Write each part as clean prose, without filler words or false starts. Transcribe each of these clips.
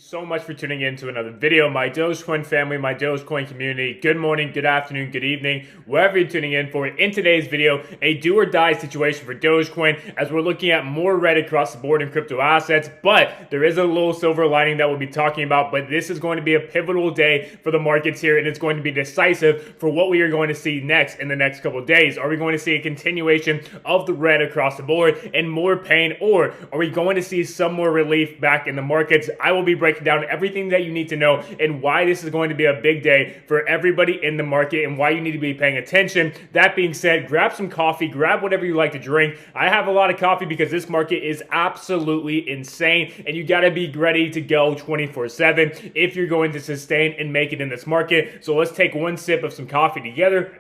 So much for tuning in to another video. My Dogecoin family, my Dogecoin community, good morning, good afternoon, good evening, wherever you're tuning in for. In today's video, a do or die situation for Dogecoin as we're looking at more red across the board in crypto assets, but there is a little silver lining that we'll be talking about. But this is going to be a pivotal day for the markets here, and it's going to be decisive for what we are going to see next in the next couple of days. Are we going to see a continuation of the red across the board and more pain, or are we going to see some more relief back in the markets? I will be breaking down everything that you need to know and why this is going to be a big day for everybody in the market and why you need to be paying attention. That being said, grab some coffee, grab whatever you like to drink. I have a lot of coffee because this market is absolutely insane and you got to be ready to go 24/7 if you're going to sustain and make it in this market. So let's take one sip of some coffee together.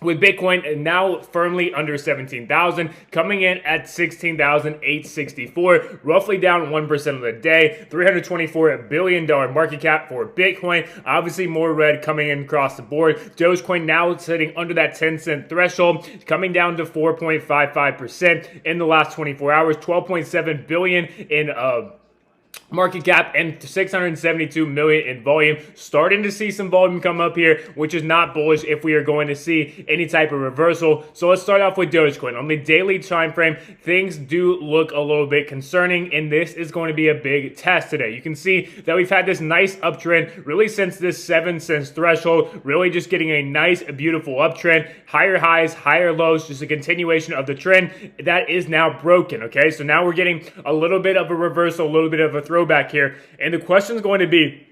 With Bitcoin now firmly under 17,000, coming in at 16,864, roughly down 1% of the day, $324 billion market cap for Bitcoin. Obviously more red coming in across the board. Dogecoin now sitting under that 10-cent threshold, coming down to 4.55% in the last 24 hours, 12.7 billion in market cap and 672 million in volume. Starting to see some volume come up here, which is not bullish if we are going to see any type of reversal. So let's start off with Dogecoin. On the daily time frame, things do look a little bit concerning, and this is going to be a big test today. You can see that we've had this nice uptrend really since this 7 cents threshold, really just getting a nice, beautiful uptrend, higher highs, higher lows, just a continuation of the trend that is now broken. Okay, so now we're getting a little bit of a reversal, a little bit of a throwback here, and the question is going to be,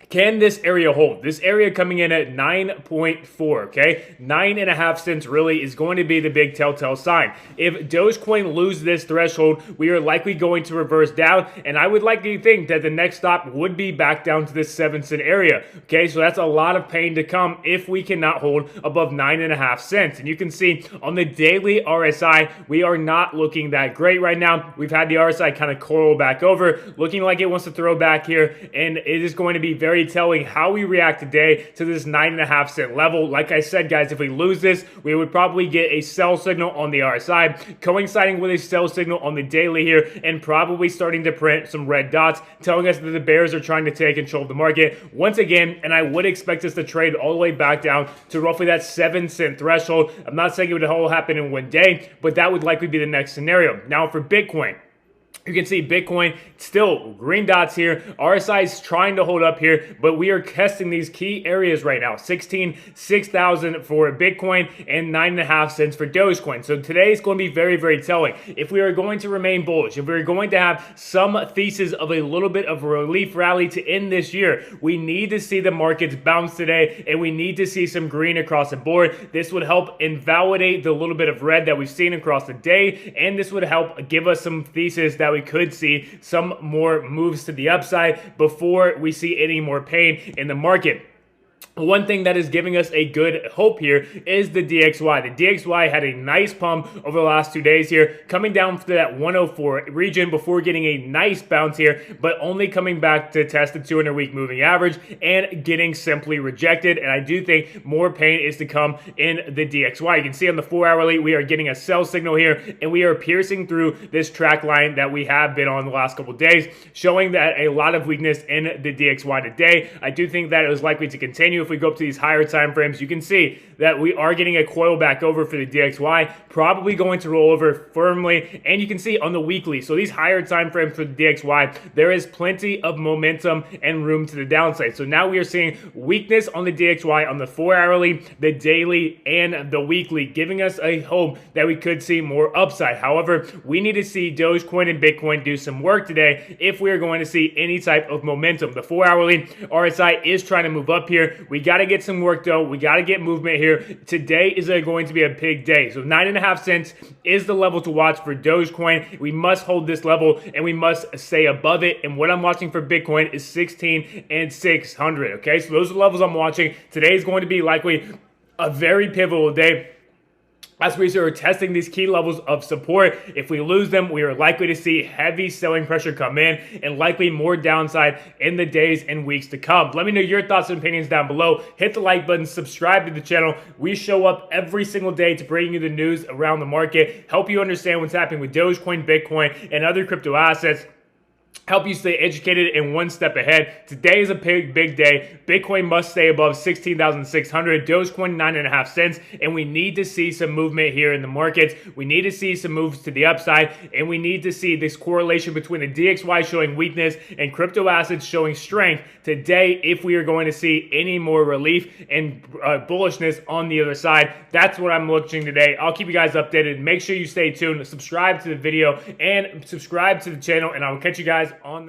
can this area hold? This area coming in at 9.4, okay? 9.5 cents really is going to be the big telltale sign. If Dogecoin loses this threshold, we are likely going to reverse down, and I would likely think that the next stop would be back down to this 7 cent area, okay? So that's a lot of pain to come if we cannot hold above 9.5 cents. And you can see on the daily RSI, we are not looking that great right now. We've had the RSI kind of coil back over, looking like it wants to throw back here, and it is going to be very telling how we react today to this 9.5 cent level. Like I said, guys, if we lose this, we would probably get a sell signal on the RSI, coinciding with a sell signal on the daily here, and probably starting to print some red dots, telling us that the bears are trying to take control of the market once again. And I would expect us to trade all the way back down to roughly that 7 cent threshold. I'm not saying it would all happen in one day, but that would likely be the next scenario. Now for Bitcoin, you can see Bitcoin still green dots here. RSI is trying to hold up here, but we are testing these key areas right now. 6,000 for Bitcoin and 9.5 cents for Dogecoin. So today is going to be very, very telling. If we are going to remain bullish, if we're going to have some thesis of a little bit of a relief rally to end this year, we need to see the markets bounce today, and we need to see some green across the board. This would help invalidate the little bit of red that we've seen across the day, and this would help give us some thesis that we could see some more moves to the upside before we see any more pain in the market. One thing that is giving us a good hope here is the DXY. The DXY had a nice pump over the last 2 days here, coming down to that 104 region before getting a nice bounce here, but only coming back to test the 200-week moving average and getting simply rejected. And I do think more pain is to come in the DXY. You can see on the 4-hourly, we are getting a sell signal here, and we are piercing through this track line that we have been on the last couple of days, showing that a lot of weakness in the DXY today. I do think that it is likely to continue. If we go up to these higher time frames, you can see that we are getting a coil back over for the DXY, probably going to roll over firmly. And you can see on the weekly, so these higher time frames for the DXY, there is plenty of momentum and room to the downside. So now we are seeing weakness on the DXY on the 4-hourly, the daily, and the weekly, giving us a hope that we could see more upside. However, we need to see Dogecoin and Bitcoin do some work today if we are going to see any type of momentum. The 4-hourly RSI is trying to move up here. We got to get some work though. We got to get movement here. Today is going to be a big day. So 9.5 cents is the level to watch for Dogecoin. We must hold this level and we must stay above it. And what I'm watching for Bitcoin is 16,600. Okay, so those are the levels I'm watching. Today is going to be likely a very pivotal day as we are testing these key levels of support. If we lose them, we are likely to see heavy selling pressure come in and likely more downside in the days and weeks to come. Let me know your thoughts and opinions down below. Hit the like button, subscribe to the channel. We show up every single day to bring you the news around the market, help you understand what's happening with Dogecoin, Bitcoin, and other crypto assets. help you stay educated and one step ahead. Today is a big day. Bitcoin must stay above 16,600, Dogecoin 9.5 cents, and we need to see some movement here in the markets. We need to see some moves to the upside, and we need to see this correlation between the DXY showing weakness and crypto assets showing strength today if we are going to see any more relief and bullishness on the other side. That's what I'm looking today. I'll keep you guys updated. Make sure you stay tuned, subscribe to the video, and subscribe to the channel, and I will catch you guys on the next.